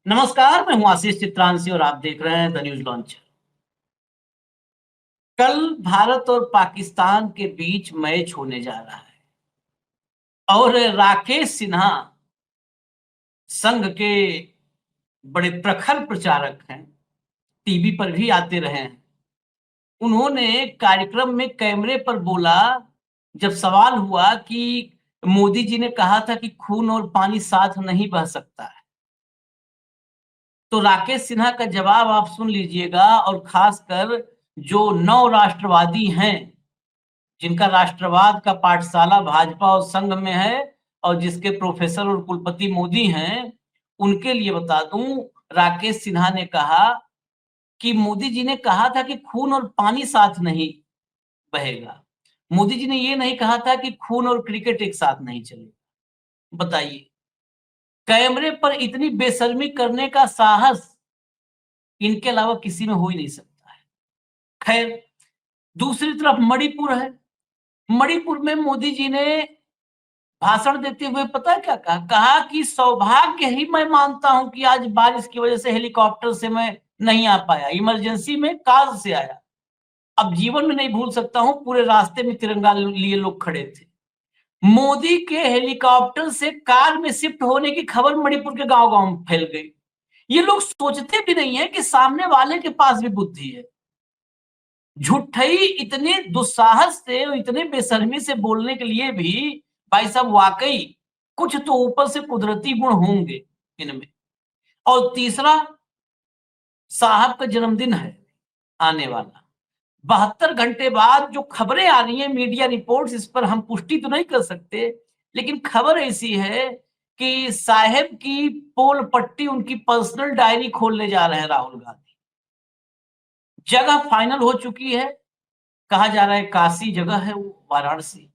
नमस्कार, मैं हूं आशीष चित्रांशी और आप देख रहे हैं द न्यूज लॉन्चर। कल भारत और पाकिस्तान के बीच मैच होने जा रहा है और राकेश सिन्हा संघ के बड़े प्रखर प्रचारक हैं, टीवी पर भी आते रहे हैं। उन्होंने कार्यक्रम में कैमरे पर बोला, जब सवाल हुआ कि मोदी जी ने कहा था कि खून और पानी साथ नहीं बह सकता है, तो राकेश सिन्हा का जवाब आप सुन लीजिएगा। और खासकर जो नौ राष्ट्रवादी हैं, जिनका राष्ट्रवाद का पाठशाला भाजपा और संघ में है और जिसके प्रोफेसर और कुलपति मोदी हैं, उनके लिए बता दूं, राकेश सिन्हा ने कहा कि मोदी जी ने कहा था कि खून और पानी साथ नहीं बहेगा। मोदी जी ने ये नहीं कहा था कि खून और क्रिकेट एक साथ नहीं चलेगा। बताइए, कैमरे पर इतनी बेशर्मी करने का साहस इनके अलावा किसी में हो ही नहीं सकता है। खैर, दूसरी तरफ मणिपुर है। मणिपुर में मोदी जी ने भाषण देते हुए पता है क्या कहा? कहा कि सौभाग्य ही मैं मानता हूं कि आज बारिश की वजह से हेलीकॉप्टर से मैं नहीं आ पाया, इमरजेंसी में कार से आया। अब जीवन में नहीं भूल सकता हूं, पूरे रास्ते में तिरंगा लिए लोग खड़े थे। मोदी के हेलीकॉप्टर से कार में शिफ्ट होने की खबर मणिपुर के गांव गांव में फैल गई। ये लोग सोचते भी नहीं है कि सामने वाले के पास भी बुद्धि है। झूठई इतने दुस्साहस से और इतने बेशर्मी से बोलने के लिए भी भाई साहब वाकई कुछ तो ऊपर से कुदरती गुण होंगे इनमें। और तीसरा, साहब का जन्मदिन है आने वाला। 72 घंटे बाद जो खबरें आ रही हैं, मीडिया रिपोर्ट्स, इस पर हम पुष्टि तो नहीं कर सकते, लेकिन खबर ऐसी है कि साहेब की पोल पट्टी, उनकी पर्सनल डायरी खोलने जा रहे हैं राहुल गांधी। जगह फाइनल हो चुकी है, कहा जा रहा है काशी जगह है वो, वाराणसी।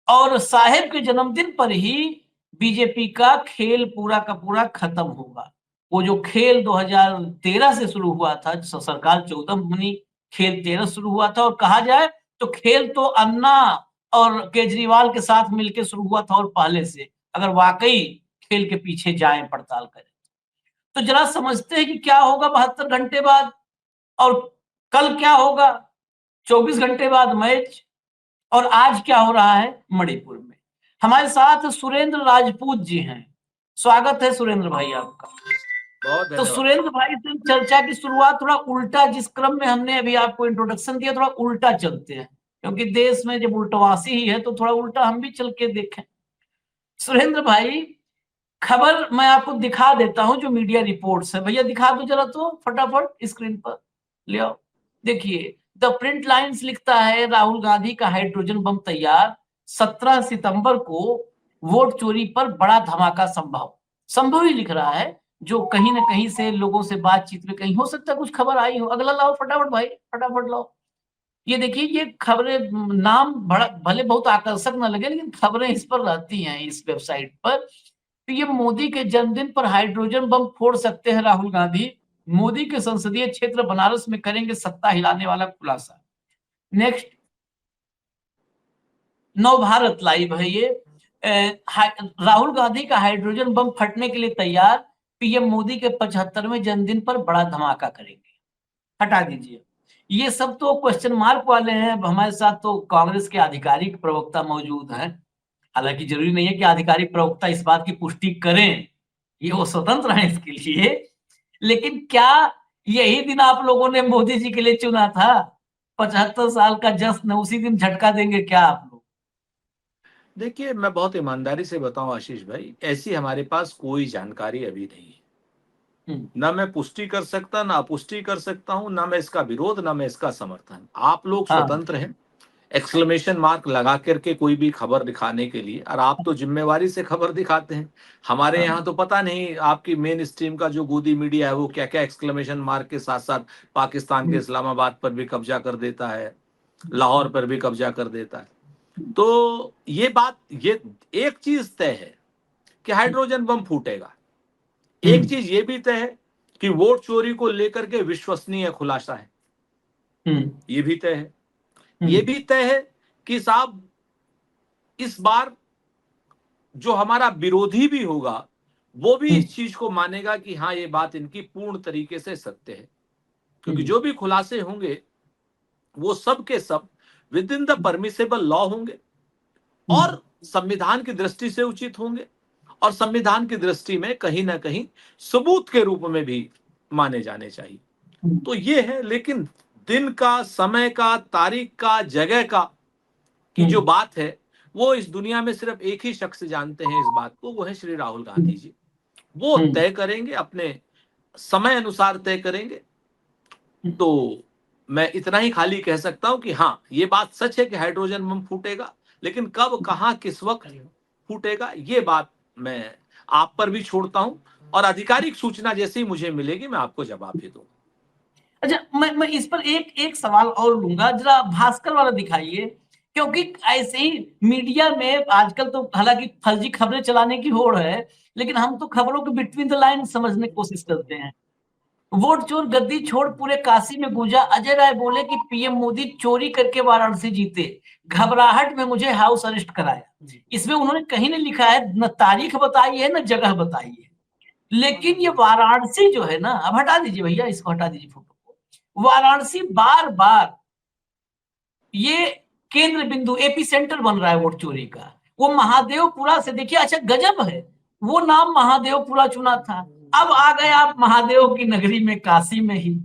और साहेब के जन्मदिन पर ही बीजेपी का खेल पूरा का पूरा खत्म होगा। वो जो खेल 2013 से शुरू हुआ था, सरकार 14 बनी, खेल 13 शुरू हुआ था। और कहा जाए तो खेल तो अन्ना और केजरीवाल के साथ मिलकर शुरू हुआ था और पहले से, अगर वाकई खेल के पीछे जाएं पड़ताल करें तो जरा समझते हैं कि क्या होगा 72 घंटे बाद। और कल क्या होगा 24 घंटे बाद मैच। और आज क्या हो रहा है मणिपुर में। हमारे साथ सुरेंद्र राजपूत जी हैं। स्वागत है सुरेंद्र भाई आपका। बहुत तो धन्यवाद। सुरेंद्र भाई से चर्चा की शुरुआत थोड़ा उल्टा, जिस क्रम में हमने अभी आपको इंट्रोडक्शन दिया, थोड़ा उल्टा चलते हैं, क्योंकि देश में जब उल्टवासी ही है तो थोड़ा उल्टा हम भी चल के देखें। सुरेंद्र भाई, खबर मैं आपको दिखा देता हूं जो मीडिया रिपोर्ट्स है। भैया दिखा दो जरा तो फटाफट स्क्रीन पर ले आओ। देखिए, द प्रिंट लाइन्स लिखता है, राहुल गांधी का हाइड्रोजन बम तैयार, 17 सितंबर को वोट चोरी पर बड़ा धमाका संभव। संभव ही लिख रहा है, जो कहीं ना कहीं से लोगों से बातचीत में कहीं हो सकता है कुछ खबर आई हो। अगला लाओ फटाफट भाई, फटाफट लाओ। ये देखिए, ये खबरें, नाम बड़ा भले बहुत आकर्षक ना लगे, लेकिन खबरें इस पर रहती हैं इस वेबसाइट पर। पीएम मोदी के जन्मदिन पर हाइड्रोजन बम फोड़ सकते हैं राहुल गांधी। मोदी के संसदीय क्षेत्र बनारस में करेंगे सत्ता हिलाने वाला खुलासा। नेक्स्ट, नव भारत लाइव है ये। राहुल गांधी का हाइड्रोजन बम फटने के लिए तैयार, पीएम मोदी के 75वें जन्मदिन पर बड़ा धमाका करेंगे। हटा दीजिए, ये सब तो क्वेश्चन मार्क वाले हैं। हमारे साथ तो कांग्रेस के आधिकारिक प्रवक्ता मौजूद हैं। हालांकि जरूरी नहीं है कि आधिकारिक प्रवक्ता इस बात की पुष्टि करें, ये वो स्वतंत्र हैं इसके लिए। लेकिन क्या यही दिन आप लोगों ने मोदी जी के लिए चुना था? 75 साल का जश्न उसी दिन झटका देंगे क्या आप लोग? देखिए, मैं बहुत ईमानदारी से बताऊं आशीष भाई, ऐसी हमारे पास कोई जानकारी अभी नहीं है। हम्म। ना मैं पुष्टि कर सकता, ना अपुष्टि कर सकता हूं, ना मैं इसका विरोध, ना मैं इसका समर्थन। आप लोग हाँ। स्वतंत्र हैं एक्सक्लेमेशन मार्क लगा करके कोई भी खबर दिखाने के लिए, और आप तो जिम्मेवारी से खबर दिखाते हैं। हमारे हाँ। यहाँ तो पता नहीं आपकी मेन स्ट्रीम का जो गोदी मीडिया है वो क्या क्या एक्सक्लेमेशन मार्क के साथ साथ पाकिस्तान के हम्म। इस्लामाबाद पर भी कब्जा कर देता है, लाहौर पर भी कब्जा कर देता है। तो ये बात, ये एक चीज तय है कि हाइड्रोजन बम फूटेगा। एक हम्म। चीज ये भी तय है कि वोट चोरी को लेकर के विश्वसनीय खुलासा है, हम्म। ये भी तय है। ये हम्म। भी तय है कि साहब, इस बार जो हमारा विरोधी भी होगा वो भी इस चीज को मानेगा कि हाँ ये बात इनकी पूर्ण तरीके से सत्य है, क्योंकि जो भी खुलासे होंगे वो सब के सब with in the permissible law होंगे और संविधान की दृष्टि से उचित होंगे और संविधान की दृष्टि में कहीं ना कहीं सबूत के रूप में भी माने जाने चाहिए। तो ये है, लेकिन दिन का, समय का, तारीख का, जगह का की जो बात है वो इस दुनिया में सिर्फ एक ही शख्स जानते हैं इस बात को, वो है श्री राहुल गांधी जी। वो तय करेंगे, अपने समय अनुसार तय करेंगे। तो मैं इतना ही खाली कह सकता हूं कि हाँ ये बात सच है कि हाइड्रोजन बम फूटेगा, लेकिन कब, कहां, किस वक्त फूटेगा ये बात मैं आप पर भी छोड़ता हूं, और आधिकारिक सूचना जैसे ही मुझे मिलेगी मैं आपको जवाब भी दूंगा। अच्छा, मैं इस पर एक एक सवाल और लूंगा, जरा भास्कर वाला दिखाइए, क्योंकि ऐसे ही मीडिया में आजकल तो हालांकि फर्जी खबरें चलाने की होड़ है, लेकिन हम तो खबरों के बिटवीन द लाइन समझने की कोशिश करते हैं। वोट चोर गद्दी छोड़ पूरे काशी में गूंजा, अजय राय बोले कि पीएम मोदी चोरी करके वाराणसी जीते, घबराहट में मुझे हाउस अरेस्ट कराया। इसमें उन्होंने कहीं नहीं लिखा है, न तारीख बताई है न जगह बताई है, लेकिन ये वाराणसी जो है ना, अब हटा दीजिए भैया, इसको हटा दीजिए फोटो को, वाराणसी बार बार ये केंद्र बिंदु, एपी सेंटर बन रहा है वोट चोरी का। वो महादेवपुरा से देखिए, अच्छा गजब है, वो नाम महादेवपुरा चुना था, अब आ गए आप महादेव की नगरी में, काशी में ही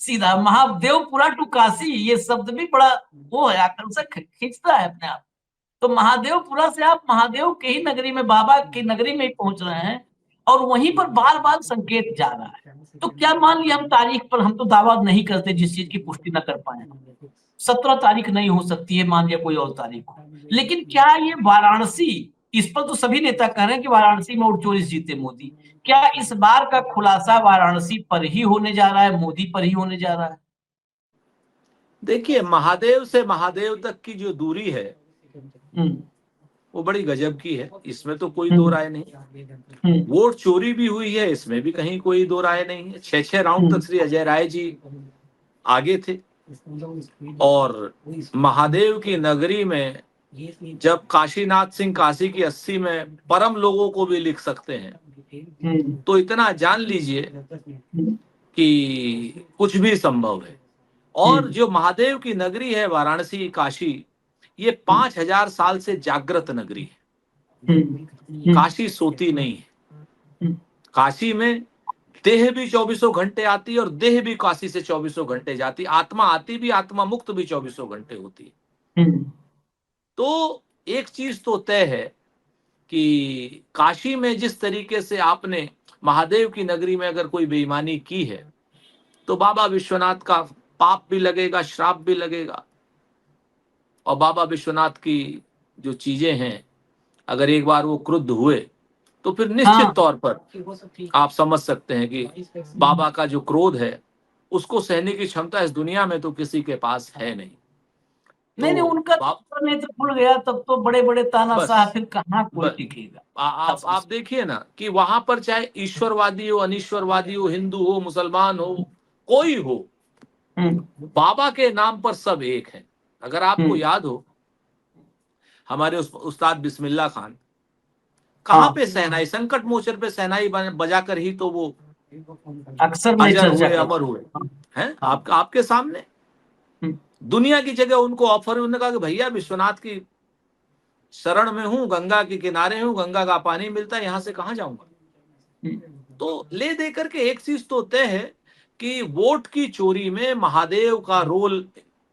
सीधा महादेवपुरा टू काशी, ये शब्द भी बड़ा वो है, आकर्षक खींचता है अपने आप। तो महादेवपुरा से आप महादेव के ही नगरी में, बाबा की नगरी में ही पहुंच रहे हैं, और वहीं पर बार बार संकेत जा रहा है। तो क्या मान लिया हम तारीख पर, हम तो दावा नहीं करते जिस चीज की पुष्टि न कर पाए, 17 तारीख नहीं हो सकती है, मान लिया कोई और तारीख हो, लेकिन क्या ये वाराणसी, इस पर तो सभी नेता कह रहे हैं कि वाराणसी में वोट चोरी से जीते मोदी, क्या इस बार का खुलासा वाराणसी पर ही होने जा रहा है, मोदी पर ही होने जा रहा है? देखिए, महादेव से महादेव तक की जो दूरी है वो बड़ी गजब की है, इसमें तो कोई दो राय नहीं। वोट चोरी भी हुई है, इसमें भी कहीं कोई दो राय नहीं है। 6 राउंड तक श्री अजय राय जी आगे थे, और महादेव की नगरी में जब काशीनाथ सिंह काशी की 80 में परम लोगों को भी लिख सकते हैं, तो इतना जान लीजिए कि कुछ भी संभव है। और जो महादेव की नगरी है वाराणसी, काशी, ये 5000 साल से जागृत नगरी है। काशी सोती नहीं है। काशी में देह भी 24 घंटे आती है और देह भी काशी से 24 घंटे जाती, आत्मा आती भी, आत्मा मुक्त भी 24 घंटे होती है। तो एक चीज तो तय है कि काशी में जिस तरीके से आपने महादेव की नगरी में अगर कोई बेईमानी की है, तो बाबा विश्वनाथ का पाप भी लगेगा, श्राप भी लगेगा। और बाबा विश्वनाथ की जो चीजें हैं, अगर एक बार वो क्रुद्ध हुए तो फिर निश्चित तौर पर आप समझ सकते हैं कि बाबा का जो क्रोध है उसको सहने की क्षमता इस दुनिया में तो किसी के पास है नहीं। नहीं, उनका नेत्र खुल गया, तब तो बड़े बड़े तानाशाह फिर कहाँ कोई टिकेगा। आप देखिए ना कि वहां पर चाहे ईश्वरवादी हो, अनिश्वरवादी हो, हिंदू हो, मुसलमान हो, कोई हो, बाबा के नाम पर सब एक है। अगर आपको याद हो, हमारे उस्ताद बिस्मिल्लाह खान कहाँ पे सहनाई, संकट मोचन पे सहनाई बजाकर ही तो वो अक्सर अजर हुए, अमर हुए हैं। आपके सामने दुनिया की जगह उनको ऑफर, उन्होंने कहा कि भैया विश्वनाथ की शरण में हूं, गंगा के किनारे हूं, गंगा का पानी मिलता है, यहां से कहां जाऊंगा। तो ले दे करके एक चीज तो तय है कि वोट की चोरी में महादेव का रोल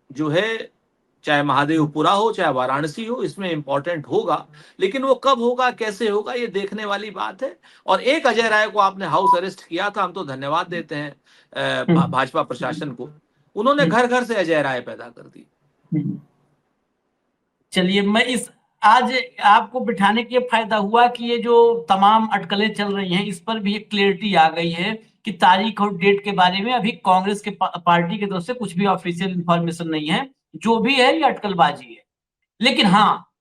जो है, चाहे महादेवपुरा हो चाहे वाराणसी हो, इसमें इंपॉर्टेंट होगा। लेकिन वो कब होगा, कैसे होगा, ये देखने वाली बात है। और एक अजय राय को आपने हाउस अरेस्ट किया था, हम तो धन्यवाद देते हैं भाजपा प्रशासन को, उन्होंने घर घर से अजय राय पैदा कर दी। चलिए, मैं इस आज आपको बिठाने के फायदा हुआ कि ये जो तमाम अटकलें चल रही हैं, इस पर भी एक क्लियरिटी आ गई है कि तारीख और डेट के बारे में अभी कांग्रेस के पार्टी की तरफ से कुछ भी ऑफिशियल इंफॉर्मेशन नहीं है, जो भी है ये अटकलबाजी है। लेकिन हाँ,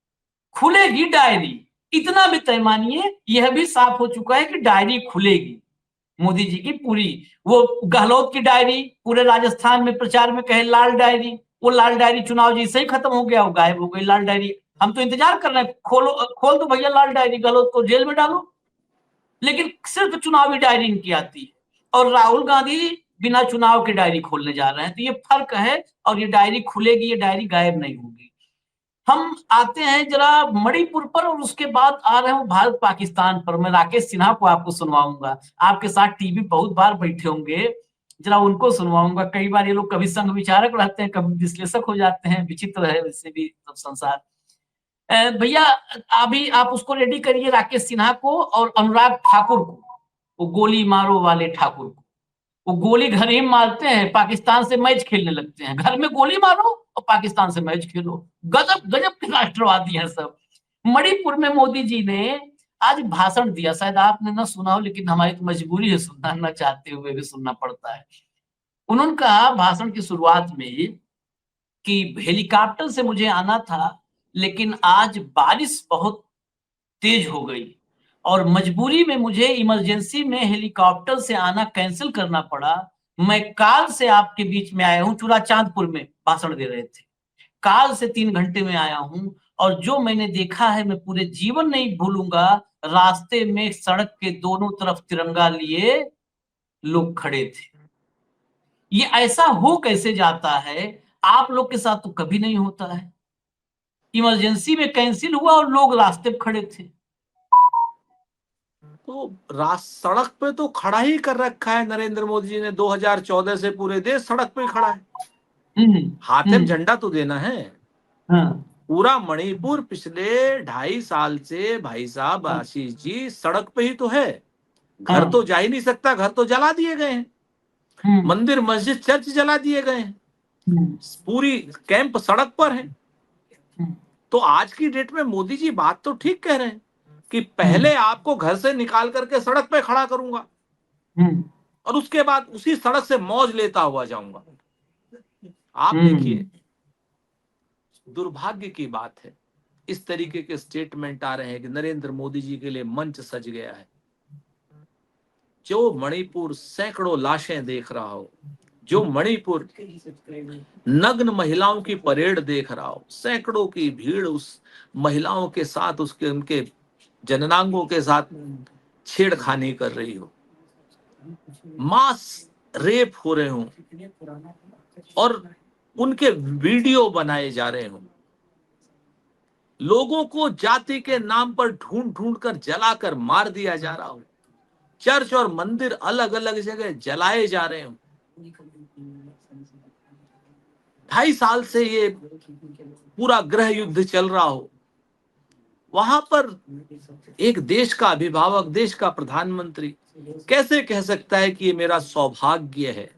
खुलेगी डायरी, इतना भी तय मानिए, यह भी साफ हो चुका है कि डायरी खुलेगी मोदी जी की पूरी। वो गहलोत की डायरी पूरे राजस्थान में प्रचार में कहे लाल डायरी, वो लाल डायरी चुनाव जैसे ही खत्म हो गया, वो गायब हो गई लाल डायरी। हम तो इंतजार कर रहे हैं, खोल दो भैया लाल डायरी, गहलोत को जेल में डालो। लेकिन सिर्फ चुनावी डायरी इनकी आती है, और राहुल गांधी बिना चुनाव की डायरी खोलने जा रहे हैं। तो ये फर्क है, और ये डायरी खुलेगी, ये डायरी गायब नहीं होगी। हम आते हैं जरा मणिपुर पर, और उसके बाद आ रहे हैं भारत पाकिस्तान पर। मैं राकेश सिन्हा को आपको सुनवाऊंगा, आपके साथ टीवी बहुत बार बैठे होंगे, जरा उनको सुनवाऊंगा। कई बार ये लोग कभी संघ विचारक रहते हैं, कभी विश्लेषक हो जाते हैं, विचित्र है वैसे भी सब संसार। भैया अभी आप उसको रेडी करिए, राकेश सिन्हा को और अनुराग ठाकुर को, वो गोली मारो वाले ठाकुर को। वो गोली घर ही मारते हैं, पाकिस्तान से मैच खेलने लगते हैं। घर में गोली मारो और पाकिस्तान से मैच खेलो। गजब गजब के राष्ट्रवादी हैं सब। मणिपुर में मोदी जी ने आज भाषण दिया, शायद आपने ना सुना हो, लेकिन हमारी तो मजबूरी है, सुनना ना चाहते हुए भी सुनना पड़ता है। उन्होंने कहा भाषण की शुरुआत में कि हेलीकॉप्टर से मुझे आना था, लेकिन आज बारिश बहुत तेज हो गई और मजबूरी में मुझे इमरजेंसी में हेलीकॉप्टर से आना कैंसिल करना पड़ा। मैं काल से आपके बीच में आया हूँ। चूड़ा चांदपुर में भाषण दे रहे थे। काल से 3 घंटे में आया हूँ, और जो मैंने देखा है मैं पूरे जीवन नहीं भूलूंगा। रास्ते में सड़क के दोनों तरफ तिरंगा लिए लोग खड़े थे। ये ऐसा हो कैसे जाता है? आप लोग के साथ तो कभी नहीं होता है। इमरजेंसी में कैंसिल हुआ और लोग रास्ते पे खड़े थे। तो सड़क पे तो खड़ा ही कर रखा है नरेंद्र मोदी जी ने। 2014 से पूरे देश सड़क पे खड़ा है। हाथ में झंडा तो देना है। हाँ, पूरा मणिपुर पिछले 2.5 साल से भाई साहब आशीष जी सड़क पे ही तो है। घर तो जा ही नहीं सकता, घर तो जला दिए गए हैं। मंदिर मस्जिद चर्च जला दिए गए हैं। पूरी कैंप सड़क पर है। तो आज की डेट में मोदी जी बात तो ठीक कह रहे हैं कि पहले आपको घर से निकाल करके सड़क पे खड़ा करूंगा और उसके बाद उसी सड़क से मौज लेता हुआ जाऊंगा। आप देखिए, दुर्भाग्य की बात है, इस तरीके के स्टेटमेंट आ रहे हैं कि नरेंद्र मोदी जी के लिए मंच सज गया है। जो मणिपुर सैकड़ों लाशें देख रहा हो, जो मणिपुर नग्न महिलाओं की परेड देख रहा हो, सैकड़ों की भीड़ उस महिलाओं के साथ, उसके उनके जननांगों के साथ छेड़खानी कर रही हो, मास रेप हो रहे हो और उनके वीडियो बनाए जा रहे हो, लोगों को जाति के नाम पर ढूंढ ढूंढ कर जलाकर मार दिया जा रहा हो, चर्च और मंदिर अलग अलग जगह जलाए जा रहे हो। 2.5 साल से ये पूरा गृह युद्ध चल रहा हो, वहां पर एक देश का अभिभावक, देश का प्रधानमंत्री कैसे कह सकता है कि ये मेरा सौभाग्य है?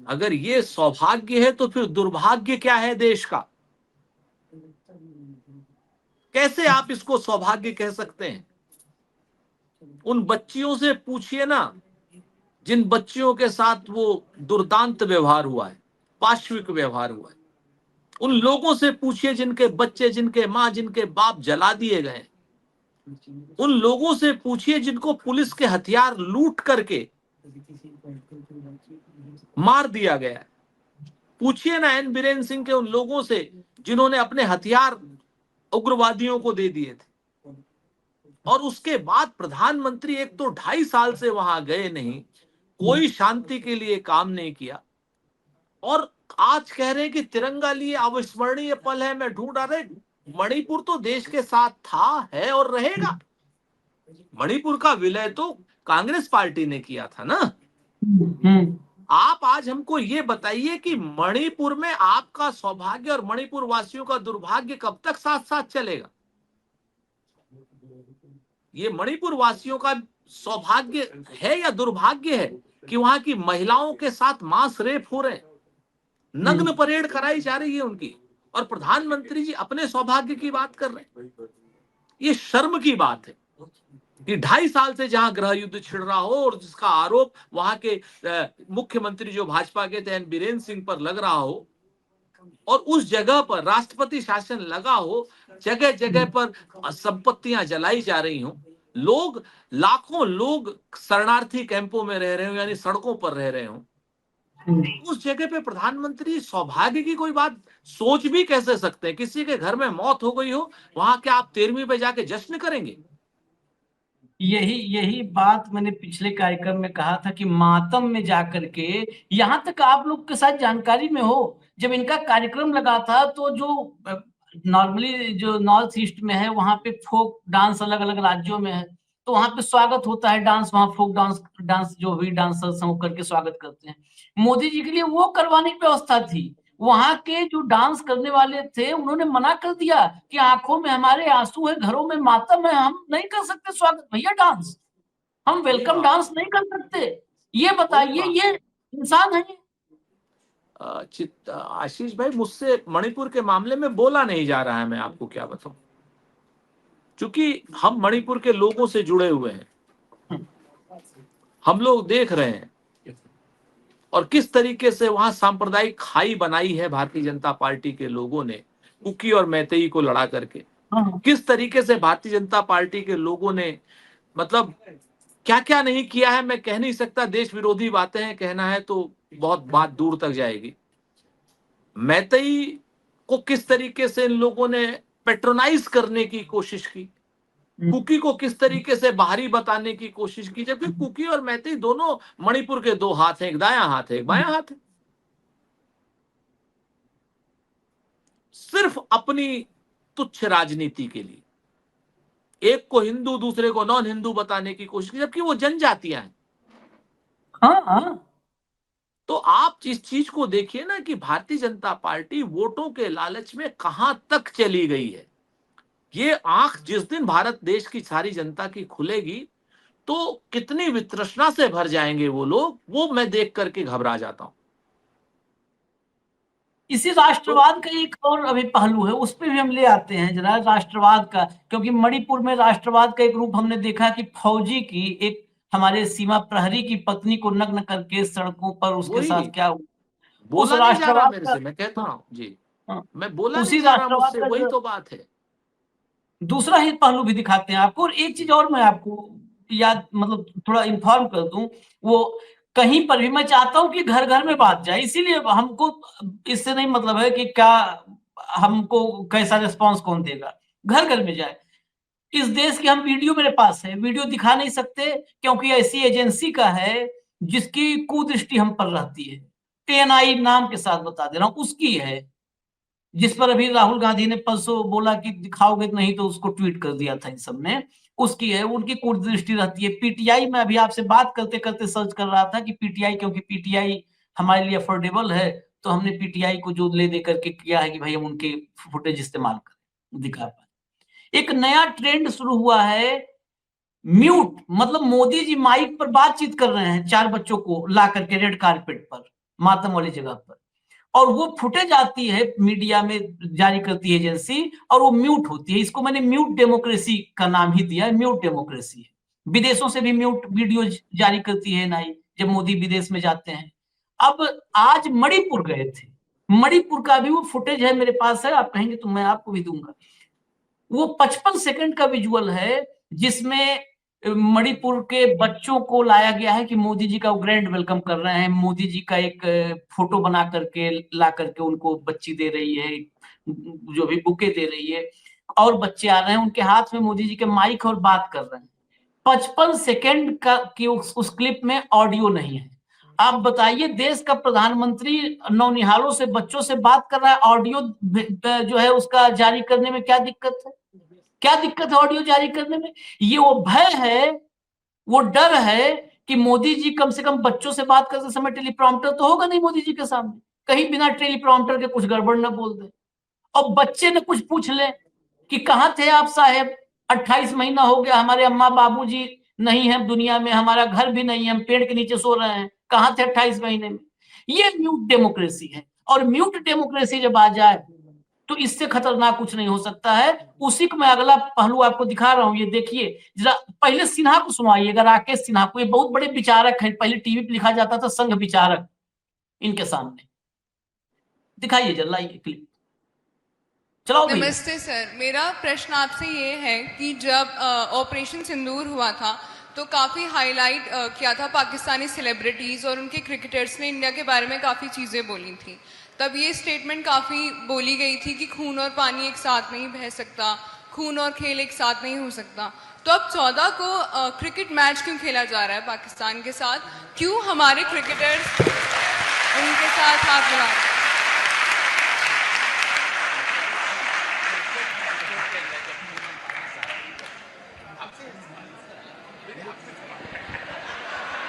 अगर ये सौभाग्य है तो फिर दुर्भाग्य क्या है देश का? कैसे आप इसको सौभाग्य कह सकते हैं? उन बच्चियों से पूछिए ना, जिन बच्चियों के साथ वो दुर्दांत व्यवहार हुआ है, पाशविक व्यवहार हुआ है। उन लोगों से पूछिए जिनके बच्चे, जिनके मां, जिनके बाप जला दिए गए। उन लोगों से पूछिए जिनको पुलिस के हथियार लूट करके मार दिया गया है। पूछिए ना एन बीरेन सिंह के उन लोगों से जिन्होंने अपने हथियार उग्रवादियों को दे दिए थे। और उसके बाद प्रधानमंत्री एक तो 2.5 साल से वहां गए नहीं, कोई शांति के लिए काम नहीं किया, और आज कह रहे हैं कि तिरंगा लिए अविस्मरणीय पल है, मैं ढूंढ रहे। मणिपुर तो देश के साथ था, है और रहेगा। मणिपुर का विलय तो कांग्रेस पार्टी ने किया था ना। आप आज हमको ये बताइए कि मणिपुर में आपका सौभाग्य और मणिपुर वासियों का दुर्भाग्य कब तक साथ साथ चलेगा? ये मणिपुर वासियों का सौभाग्य है या दुर्भाग्य है कि वहां की महिलाओं के साथ मास रेप हो रहे हैं, नग्न परेड कराई जा रही है उनकी, और प्रधानमंत्री जी अपने सौभाग्य की बात कर रहे हैं? ये शर्म की बात है कि 2.5 साल से जहां गृह युद्ध छिड़ रहा हो और जिसका आरोप वहां के मुख्यमंत्री जो भाजपा के थे एन बीरेन सिंह पर लग रहा हो, और उस जगह पर राष्ट्रपति शासन लगा हो, जगह जगह पर संपत्तियां जलाई जा रही हो, लोग, लाखों लोग शरणार्थी कैंपों में रह रहे हो, यानी सड़कों पर रह रहे हो, उस जगह पे प्रधानमंत्री सौभाग्य की कोई बात सोच भी कैसे सकते हैं? किसी के घर में मौत हो गई हो, वहां क्या आप 13वीं पे जाके जश्न करेंगे? यही यही बात मैंने पिछले कार्यक्रम में कहा था कि मातम में जाकर के, यहाँ तक आप लोग के साथ जानकारी में हो, जब इनका कार्यक्रम लगा था तो जो नॉर्मली जो नॉर्थ ईस्ट में है वहां पे फोक डांस अलग अलग राज्यों में है, तो वहां पे स्वागत होता है डांस, वहां फोक डांस डांस जो भी डांसर्स हैं वो करके स्वागत करते हैं। मोदी जी के लिए वो करवाने की व्यवस्था थी। वहां के जो डांस करने वाले थे उन्होंने मना कर दिया कि आंखों में हमारे आंसू है, घरों में मातम है, हम नहीं कर सकते स्वागत भैया डांस, हम वेलकम डांस नहीं कर सकते। ये बताइए, ये इंसान है? आशीष भाई, मुझसे मणिपुर के मामले में बोला नहीं जा रहा है, मैं आपको क्या बताऊं, क्योंकि हम मणिपुर के लोगों से जुड़े हुए हैं, हम लोग देख रहे हैं और किस तरीके से वहां सांप्रदायिक खाई बनाई है भारतीय जनता पार्टी के लोगों ने कुकी और मैतेई को लड़ा करके। किस तरीके से भारतीय जनता पार्टी के लोगों ने, मतलब क्या क्या नहीं किया है, मैं कह नहीं सकता, देश विरोधी बातें हैं, कहना है तो बहुत बात दूर तक जाएगी। मैतेई को किस तरीके से इन लोगों ने पेट्रोनाइज करने की कोशिश की, कुकी को किस तरीके से बाहरी बताने की कोशिश की, जबकि कुकी और मैतेई दोनों मणिपुर के दो हाथ हैं, एक दायां हाथ है एक बायां हाथ है। सिर्फ अपनी तुच्छ राजनीति के लिए एक को हिंदू दूसरे को नॉन हिंदू बताने की कोशिश की, जबकि वो जनजातियां हैं। हाँ, तो आप इस चीज को देखिए ना कि भारतीय जनता पार्टी वोटों के लालच में कहां तक चली गई है। ये आंख जिस दिन भारत देश की सारी जनता की खुलेगी तो कितनी वितृष्णा से भर जाएंगे वो लोग, वो मैं देख करके घबरा जाता हूं। इसी राष्ट्रवाद का एक और अभी पहलू है, उस पर भी हम ले आते हैं जरा राष्ट्रवाद का, क्योंकि मणिपुर में राष्ट्रवाद का एक रूप हमने देखा कि फौजी की एक हमारे सीमा प्रहरी की पत्नी को नग्न करके सड़कों पर उसके साथ क्या हुआ, उस बोला नहीं जा रहा राष्ट्रवाद मेरे का। से, मैं कहता हाँ, रहा हूं जी, हाँ, मैं बोला नहीं उसी जा रहा राष्ट्रवाद मुझसे, का वही जो तो बात है। दूसरा ही पहलू भी दिखाते हैं आपको। और एक चीज और मैं आपको याद मतलब थोड़ा इन्फॉर्म कर दूं, वो कहीं पर भी मैं चाहता हूं कि घर घर में बात जाए, इसीलिए हमको इससे नहीं मतलब है कि क्या हमको कैसा रिस्पांस कौन देगा, घर घर में जाए। इस देश की हम वीडियो मेरे पास है, वीडियो दिखा नहीं सकते क्योंकि ऐसी एजेंसी का है जिसकी कुदृष्टि हम पर रहती है। एएनआई नाम के साथ बता दे रहा हूं, उसकी है, जिस पर अभी राहुल गांधी ने परसों बोला कि दिखाओगे नहीं तो उसको ट्वीट कर दिया था इन सब ने, उसकी है, उनकी कूटदृष्टि रहती है। पीटीआई में अभी आपसे बात करते करते सर्च कर रहा था कि पीटीआई, क्योंकि पीटीआई हमारे लिए अफोर्डेबल है तो हमने पीटीआई को जो ले दे करके किया है कि भाई हम उनके फुटेज इस्तेमाल करें, दिखा पाए। एक नया ट्रेंड शुरू हुआ है, म्यूट, मतलब मोदी जी माइक पर बातचीत कर रहे हैं चार बच्चों को ला करके रेड कारपेट पर, मातम वाली जगह पर, और वो फुटेज आती है मीडिया में, जारी करती है एजेंसी, और वो म्यूट होती है। इसको मैंने म्यूट डेमोक्रेसी का नाम ही दिया है, म्यूट डेमोक्रेसी है। विदेशों से भी म्यूट वीडियो जारी करती है एनआई जब मोदी विदेश में जाते हैं। अब आज मणिपुर गए थे, मणिपुर का भी वो फुटेज है मेरे पास है, आप कहेंगे तो मैं आपको भी दूंगा। वो 55 सेकंड का विजुअल है जिसमें मणिपुर के बच्चों को लाया गया है कि मोदी जी का ग्रैंड वेलकम कर रहे हैं, मोदी जी का एक फोटो बना करके ला करके उनको बच्ची दे रही है, जो भी बुके दे रही है, और बच्चे आ रहे हैं उनके हाथ में मोदी जी के माइक और बात कर रहे हैं। 55 सेकंड का की उस क्लिप में ऑडियो नहीं है। आप बताइए, देश का प्रधानमंत्री नौनिहालों से बच्चों से बात कर रहा है, ऑडियो जो है उसका जारी करने में क्या दिक्कत है? क्या दिक्कत है ऑडियो जारी करने में? ये वो भय है, वो डर है कि मोदी जी कम से कम बच्चों से बात करते समय टेलीप्रॉम्प्टर तो होगा नहीं मोदी जी के सामने, कहीं बिना टेलीप्रॉम्प्टर के कुछ गड़बड़ ना बोल दे, और बच्चे ने कुछ पूछ ले कि कहाँ थे आप साहेब, 28 महीना हो गया, हमारे अम्मा बाबूजी नहीं है दुनिया में, हमारा घर भी नहीं है, हम पेड़ के नीचे सो रहे हैं, कहाँ थे 28 महीने में? ये म्यूट डेमोक्रेसी है। और म्यूट डेमोक्रेसी जब आ जाए तो इससे खतरनाक कुछ नहीं हो सकता है। उसी को मैं अगला पहलू आपको दिखा रहा हूं, ये देखिए जरा, पहले सिन्हा को सुनाइएगा, राकेश सिन्हा को, ये बहुत बड़े विचारक हैं, पहले टीवी पे लिखा जाता था संघ विचारक, इनके सामने दिखाइए जरा ये क्लिप, चलाओ भैया। नमस्ते सर, मेरा प्रश्न आपसे ये है कि जब ऑपरेशन सिंदूर हुआ था तो काफ़ी हाईलाइट किया था पाकिस्तानी सेलिब्रिटीज़ और उनके क्रिकेटर्स ने इंडिया के बारे में काफ़ी चीज़ें बोली थी। तब ये स्टेटमेंट काफ़ी बोली गई थी कि खून और पानी एक साथ नहीं बह सकता, खून और खेल एक साथ नहीं हो सकता। तो अब 14 को क्रिकेट मैच क्यों खेला जा रहा है पाकिस्तान के साथ? क्यों हमारे क्रिकेटर्स उनके साथ हाथ मिला रहे हैं?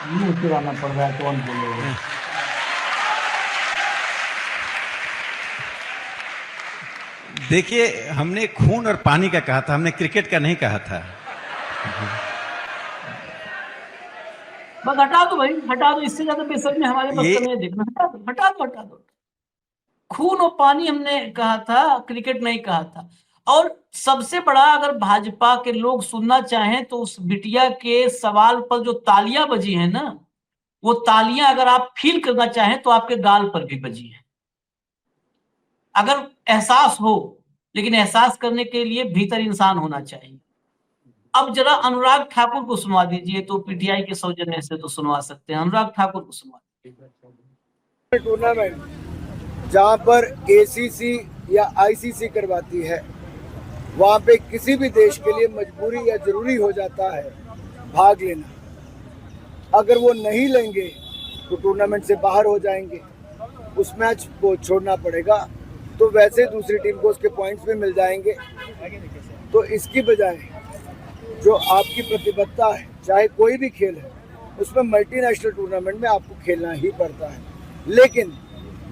मुंह चुराना पड़ रहा है, कौन बोलेगा? देखिए, हमने खून और पानी का कहा था, हमने क्रिकेट का नहीं कहा था। बस हटा दो भाई, हटा दो, इससे ज्यादा बेसब्री हमारे बस का नहीं है देखना। हटा दो, हटा दो, हटा दो। खून और पानी हमने कहा था, क्रिकेट नहीं कहा था। और सबसे बड़ा, अगर भाजपा के लोग सुनना चाहें तो उस बिटिया के सवाल पर जो तालियां बजी है ना, वो तालियां अगर आप फील करना चाहें तो आपके गाल पर भी बजी है। अगर एहसास हो, लेकिन एहसास करने के लिए भीतर इंसान होना चाहिए। अब जरा अनुराग ठाकुर को सुनवा दीजिए, तो पीटीआई के सौजन्य से तो सुनवा सकते हैं। अनुराग ठाकुर को सुनवा दीजिए। टूर्नामेंट जहां पर एसीसी या आईसीसी करवाती है, वहां पे किसी भी देश के लिए मजबूरी या जरूरी हो जाता है भाग लेना। अगर वो नहीं लेंगे तो टूर्नामेंट से बाहर हो जाएंगे, उस मैच को छोड़ना पड़ेगा। तो वैसे दूसरी टीम को उसके पॉइंट्स भी मिल जाएंगे। तो इसकी बजाय जो आपकी प्रतिबद्धता है, चाहे कोई भी खेल है, उसमें मल्टीनेशनल टूर्नामेंट में आपको खेलना ही पड़ता है। लेकिन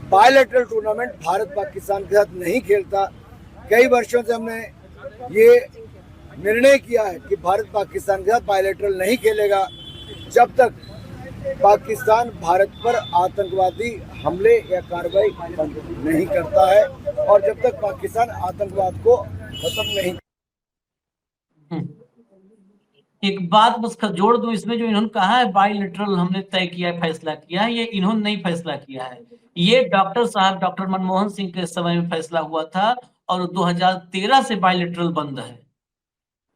बायलैटरल टूर्नामेंट भारत पाकिस्तान के साथ नहीं खेलता। कई वर्षों से हमने ये निर्णय किया है कि भारत पाकिस्तान के साथ बायलैटरल नहीं खेलेगा जब तक पाकिस्तान भारत पर आतंकवादी हमले या कार्रवाई नहीं करता है और जब तक पाकिस्तान आतंकवाद को खत्म नहीं। एक बात बस जोड़ दूं इसमें, जो इन्होंने कहा है बायलैटरल हमने तय किया है, फैसला किया है, ये इन्होंने नहीं फैसला किया है। ये डॉक्टर साहब, डॉक्टर मनमोहन सिंह के समय में फैसला हुआ था और 2013 से बायलैटरल बंद है।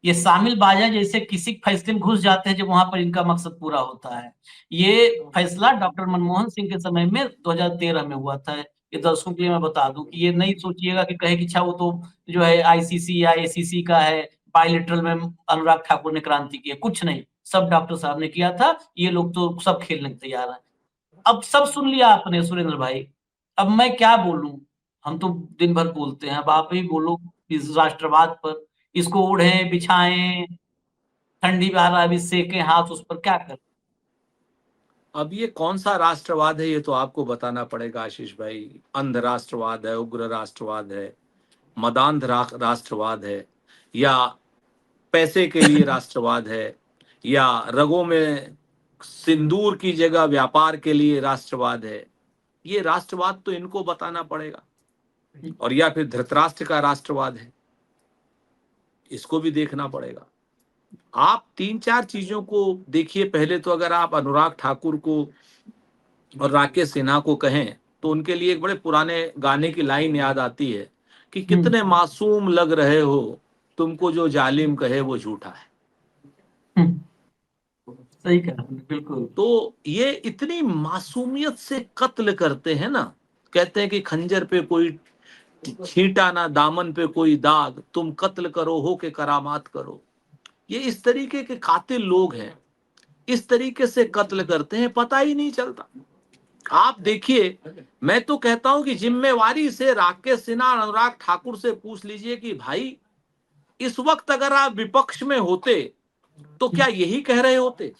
ये शामिल बाजा जैसे किसी फैसले में घुस जाते हैं जब वहां पर इनका मकसद पूरा होता है। ये फैसला डॉक्टर मनमोहन सिंह के समय में 2013 में हुआ था। ये दर्शकों के लिए मैं बता दूं कि ये नहीं सोचिएगा कि कहे कि अच्छा वो तो जो है आईसीसी या एसीसी का है, बायलैटरल में अनुराग ठाकुर ने क्रांति की है। कुछ नहीं, सब डॉक्टर साहब ने किया था। ये लोग तो सब खेलने को तैयार है। अब सब सुन लिया आपने सुरेंद्र भाई, अब मैं क्या बोलूं? हम तो दिन भर बोलते हैं, अब आप ही बोलो इस राष्ट्रवाद पर। इसको ओढ़े बिछाएं, ठंडी बहारा भी सेके हाथ उस पर, क्या कर? अब ये कौन सा राष्ट्रवाद है ये तो आपको बताना पड़ेगा आशीष भाई। अंध राष्ट्रवाद है, उग्र राष्ट्रवाद है, मदांध राष्ट्रवाद है, या पैसे के लिए राष्ट्रवाद है, या रगों में सिंदूर की जगह व्यापार के लिए राष्ट्रवाद है? ये राष्ट्रवाद तो इनको बताना पड़ेगा। और या फिर धृतराष्ट्र का राष्ट्रवाद है, इसको भी देखना पड़ेगा। आप 3-4 चीजों को देखिए। पहले तो अगर आप अनुराग ठाकुर को और राकेश सिन्हा को कहें तो उनके लिए एक बड़े पुराने गाने की लाइन याद आती है कि कितने मासूम लग रहे हो, तुमको जो जालिम कहे वो झूठा है। सही कहा बिल्कुल। तो ये इतनी मासूमियत से कत्ल करते हैं ना। कहते हैं कि खंजर पे कोई छींटा ना, दामन पे कोई दाग, तुम कत्ल करो हो के करामात करो। ये इस तरीके के कातिल लोग हैं, इस तरीके से कत्ल करते हैं, पता ही नहीं चलता। आप देखिए, मैं तो कहता हूं कि जिम्मेवारी से राकेश सिन्हा, अनुराग ठाकुर से पूछ लीजिए कि भाई इस वक्त अगर आप विपक्ष में होते तो क्या यही कह रहे होते?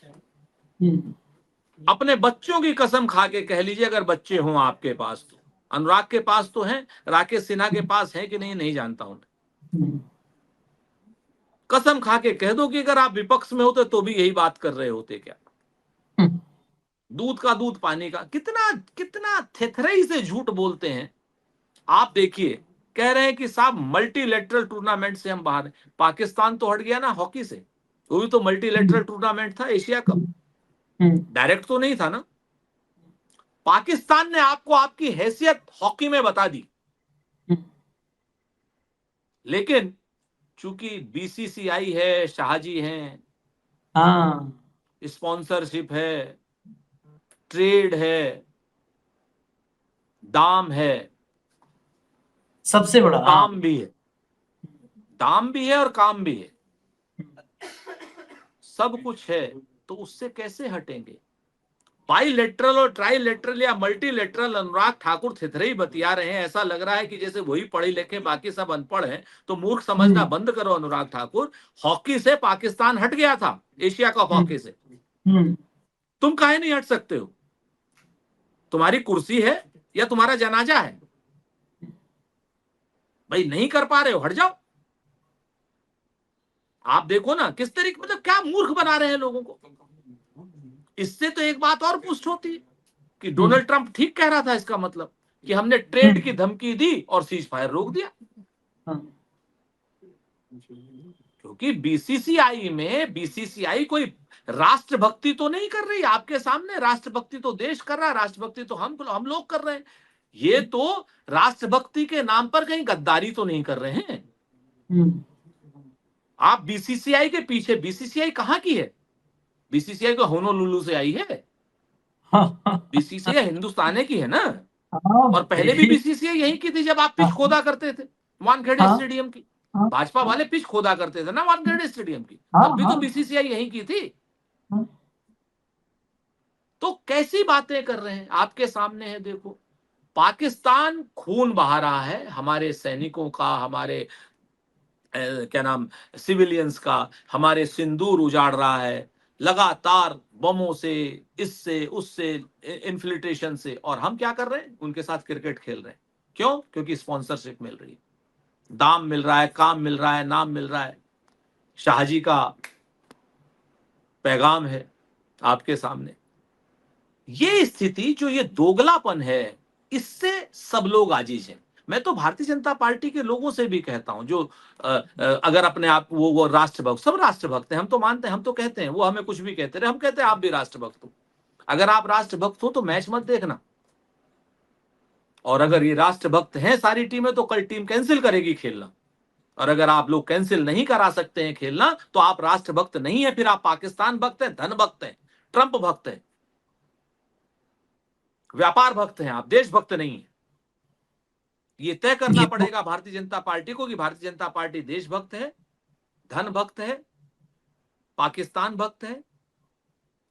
अपने बच्चों की कसम खा के कह लीजिए, अगर बच्चे हों आपके पास तो। अनुराग के पास तो हैं, राकेश सिन्हा के पास है कि नहीं, नहीं जानता हूं। कसम खा के कह दो कि अगर आप विपक्ष में होते तो भी यही बात कर रहे होते क्या? दूध का दूध पानी का। कितना कितना थेथरई से झूठ बोलते हैं। आप देखिए, कह रहे हैं कि साहब मल्टीलेटरल टूर्नामेंट से हम बाहर हैं। पाकिस्तान तो हट गया ना हॉकी से, वो भी तो मल्टीलेटरल टूर्नामेंट था, एशिया कप। डायरेक्ट तो नहीं था ना। पाकिस्तान ने आपको आपकी हैसियत हॉकी में बता दी, लेकिन चूंकि बीसीसीआई है, शाहजी हैं, हाँ, स्पॉन्सरशिप है, ट्रेड है, दाम है, सबसे बड़ा। हाँ। काम भी है, दाम भी है और काम भी है, सब कुछ है। तो उससे कैसे हटेंगे? बाइलेटरल और ट्राइलेटरल या मल्टीलेटरल अनुराग ठाकुर थितरे ही बतिया रहे हैं। ऐसा लग रहा है कि जैसे वही पढ़े लिखे, बाकी सब अनपढ़ हैं। तो मूर्ख समझना बंद करो अनुराग ठाकुर। हॉकी से पाकिस्तान हट गया था, एशिया कप हॉकी से। तुम काहे नहीं हट सकते हो? तुम्हारी कुर्सी है या तुम्हारा जनाजा है? भाई नहीं कर पा रहे हो, हट जाओ। आप देखो ना किस तरीके, मतलब क्या मूर्ख बना रहे हैं लोगों को। इससे तो एक बात और पुष्ट होती है कि डोनाल्ड ट्रंप ठीक कह रहा था। इसका मतलब कि हमने ट्रेड की धमकी दी और सीज फायर रोक दिया। क्योंकि बीसीसीआई कोई राष्ट्रभक्ति तो नहीं कर रही आपके सामने। राष्ट्रभक्ति तो देश कर रहा है, राष्ट्रभक्ति तो हम लोग कर रहे हैं। ये तो राष्ट्रभक्ति के नाम पर कहीं गद्दारी तो नहीं कर रहे हैं। आप बीसीसीआई के पीछे, बीसीसीआई कहाँ की है? बीसीसीआई को होनोलुलु से आई है। बीसीसीआई हिंदुस्तान की है ना। और पहले भी बीसीसीआई यही की थी जब आप पिच खोदा करते थे वानखेड़े स्टेडियम की। भाजपा वाले पिच खोदा करते थे ना वानखेड़े स्टेडियम की, तब भी तो बीसीसीआई यही की थी। तो कैसी बातें कर रहे हैं? आपके सामने है, देखो। पाकिस्तान खून बहा रहा है हमारे सैनिकों का, हमारे क्या नाम सिविलियंस का, हमारे सिंदूर उजाड़ रहा है लगातार बमों से, इससे उससे, इन्फिल्ट्रेशन से। और हम क्या कर रहे हैं? उनके साथ क्रिकेट खेल रहे हैं। क्यों? क्योंकि स्पॉन्सरशिप मिल रही है, दाम मिल रहा है, काम मिल रहा है, नाम मिल रहा है। शाहजी का पैगाम है आपके सामने। ये स्थिति, जो ये दोगलापन है, इससे सब लोग आजीज हैं। मैं तो भारतीय जनता पार्टी के लोगों से भी कहता हूं, जो अगर अपने आप वो राष्ट्रभक्त, सब राष्ट्रभक्त हैं, हम तो मानते हैं, हम तो कहते हैं, वो हमें कुछ भी कहते रहे, हम कहते हैं आप भी राष्ट्रभक्त हो। अगर आप राष्ट्रभक्त हो तो मैच मत देखना। और अगर ये राष्ट्रभक्त हैं सारी टीमें, तो कल टीम कैंसिल करेगी खेलना। और अगर आप लोग कैंसिल नहीं करा सकते हैं खेलना, तो आप राष्ट्रभक्त नहीं है, फिर आप पाकिस्तान भक्त हैं, धन भक्त हैं, ट्रंप भक्त हैं, व्यापार भक्त हैं, आप देशभक्त नहीं है। ये तय करना पड़ेगा भारतीय जनता पार्टी को कि भारतीय जनता पार्टी देशभक्त है, धन भक्त है, पाकिस्तान भक्त है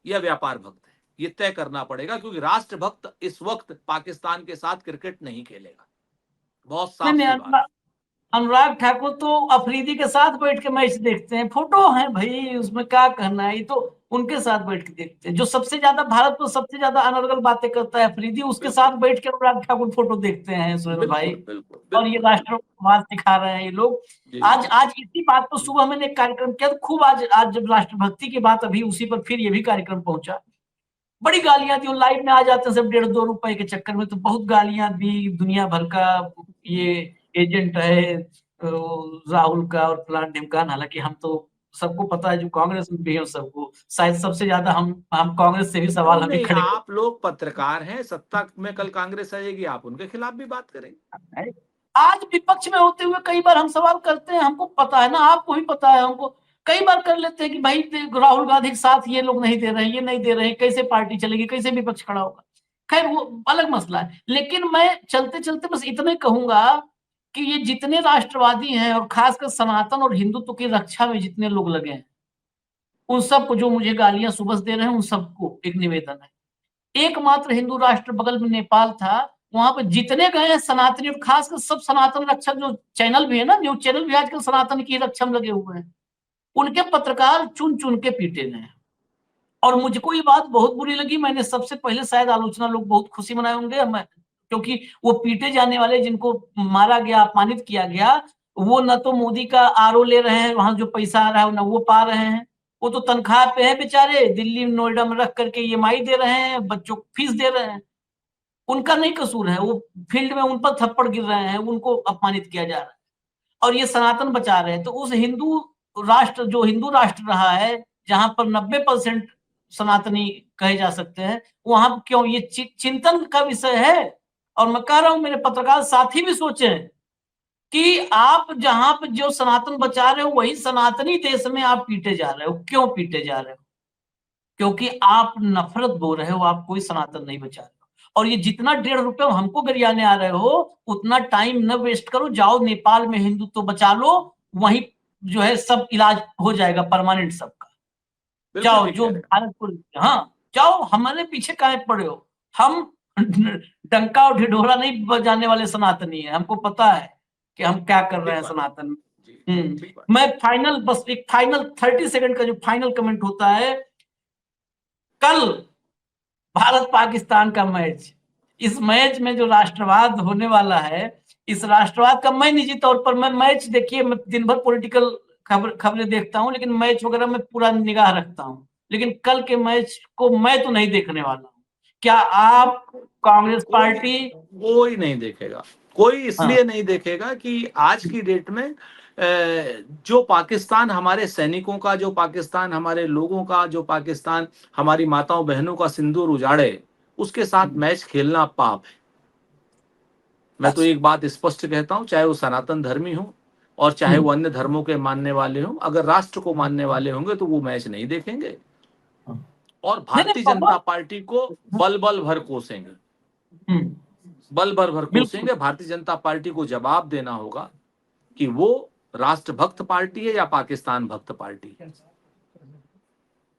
या व्यापार भक्त है। ये तय करना पड़ेगा, क्योंकि राष्ट्रभक्त इस वक्त पाकिस्तान के साथ क्रिकेट नहीं खेलेगा। बहुत साफ सी बात। अनुराग ठाकुर तो अफरीदी के साथ बैठ के मैच देखते हैं, फोटो है भाई, उसमें क्या कहना है। ये तो उनके साथ बैठ के देखते हैं। जो सबसे ज्यादा भारत में सबसे ज्यादा अनर्गल बातें करता है अफरीदी, उसके साथ बैठ के अनुराग ठाकुर फोटो देखते हैं सुरेंद्र भाई। और ये राष्ट्रवाद सिखा रहे हैं ये लोग। आज इसी बात पर सुबह मैंने एक कार्यक्रम किया, तो खूब आज जब राष्ट्रभक्ति की बात, अभी उसी पर फिर ये भी कार्यक्रम पहुंचा। बड़ी गालियां दी, लाइव में आ जाते हैं सब 1.5-2 रुपए के चक्कर में, तो बहुत गालियां दी। दुनिया भर का ये एजेंट है राहुल का और प्लान ढिमकान। हालांकि हम तो सबको पता है, जो कांग्रेस में भी है सबको, शायद सबसे ज्यादा हम कांग्रेस से भी सवाल हमें खड़े। आप लोग पत्रकार हैं, सत्ता में कल कांग्रेस आएगी, आप उनके खिलाफ भी बात करेंगे। आज विपक्ष में होते हुए कई बार हम सवाल करते हैं, हमको पता है ना, आपको भी पता है, हमको कई बार कर लेते हैं कि भाई राहुल गांधी के साथ ये लोग नहीं दे रहे हैं, ये नहीं दे रहे हैं, कैसे पार्टी चलेगी, कैसे विपक्ष खड़ा होगा। खैर वो अलग मसला है। लेकिन मैं चलते चलते बस इतना कहूंगा कि ये जितने राष्ट्रवादी हैं, और खासकर सनातन और हिंदुत्व की रक्षा में जितने लोग लगे हैं, उन सबको, जो मुझे गालियां सुबह दे रहे हैं, उन सबको एक निवेदन है। एकमात्र हिंदू राष्ट्र बगल में नेपाल था, वहां पर जितने गए हैं सनातनी, और खासकर सब सनातन रक्षक जो चैनल भी है ना, न्यूज चैनल भी आजकल सनातन की रक्षा में लगे हुए हैं, उनके पत्रकार चुन चुन के पीटे गए। और मुझको ये बात बहुत बुरी लगी। मैंने सबसे पहले, शायद आलोचना लोग बहुत खुशी मनाए होंगे, क्योंकि वो पीटे जाने वाले जिनको मारा गया, अपमानित किया गया, वो न तो मोदी का आरओ ले रहे हैं, वहां जो पैसा आ रहा है न वो पा रहे हैं। वो तो तनख्वाह पे है बेचारे, दिल्ली नोएडा में रख करके EMI दे रहे हैं, बच्चों को फीस दे रहे हैं। उनका नहीं कसूर है, वो फील्ड में उन पर थप्पड़ गिर रहे हैं, उनको अपमानित किया जा रहा है, और ये सनातन बचा रहे हैं। तो उस हिंदू राष्ट्र, जो हिंदू राष्ट्र रहा है, जहां पर 90% सनातनी कहे जा सकते हैं, वहां क्यों ये चिंतन का विषय है। और मैं कह रहा हूं, मेरे पत्रकार साथी भी सोचें कि आप जहां पर जो सनातन बचा रहे हो, वही सनातनी देश में आप पीटे जा रहे हो। क्यों पीटे जा रहे हो? क्योंकि आप नफरत बोल रहे हो, आप कोई सनातन नहीं बचा रहे हो। और ये जितना 1.5 रुपए हमको गरियाने आ रहे हो, उतना टाइम न वेस्ट करो, जाओ नेपाल में हिंदुत्व बचा लो, वहीं जो है सब इलाज हो जाएगा परमानेंट सबका। बिल्कुल जाओ ठीक जो कह रहे हैं। भारत को, हाँ जाओ, हमारे पीछे काहे पड़े हो? हम डंका और ढिढोरा नहीं बजाने वाले सनातनी है, हमको पता है कि हम क्या कर रहे हैं ठीक बात। सनातन में। जी, ठीक बात। मैं फाइनल, बस एक फाइनल 30 सेकंड का जो फाइनल कमेंट होता है, कल भारत पाकिस्तान का मैच, इस मैच में जो राष्ट्रवाद होने वाला है, इस राष्ट्रवाद का, मैं निजी तौर पर, मैं मैच, देखिए मैं दिन भर पॉलिटिकल खबरें देखता हूं, लेकिन मैच वगैरह में पूरा निगाह रखता हूं, लेकिन कल के मैच को मैं तो नहीं देखने वाला हूं। क्या आप कांग्रेस पार्टी? कोई नहीं देखेगा, कोई इसलिए हाँ, नहीं देखेगा कि आज की डेट में जो पाकिस्तान हमारे सैनिकों का, जो पाकिस्तान हमारे लोगों का, जो पाकिस्तान हमारी माताओं बहनों का सिंदूर उजाड़े, उसके साथ मैच खेलना पाप है। मैं तो एक बात स्पष्ट कहता हूं, चाहे वो सनातन धर्मी हो और चाहे वो अन्य धर्मों के मानने वाले हों, अगर राष्ट्र को मानने वाले होंगे तो वो मैच नहीं देखेंगे और भारतीय जनता पार्टी को बल बल भर कोसेंगे, बल भर कोसेंगे। भारतीय जनता पार्टी को जवाब देना होगा कि वो राष्ट्रभक्त पार्टी है या पाकिस्तान भक्त पार्टी है।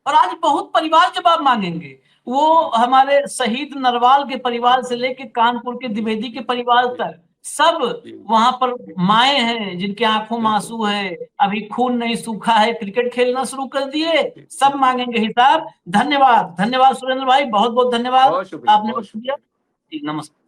और आज बहुत परिवार जवाब मांगेंगे। वो हमारे शहीद नरवाल के परिवार से लेके कानपुर के द्विवेदी के परिवार तक, सब वहां पर माए हैं जिनके आंखों में आंसू है, अभी खून नहीं सूखा है, क्रिकेट खेलना शुरू कर दिए, सब मांगेंगे हिसाब। धन्यवाद, धन्यवाद सुरेंद्र भाई, बहुत बहुत धन्यवाद, बहुत शुक्रिया, आपने बहुत वक्त दिया। शुक्रिया। जी, नमस्कार।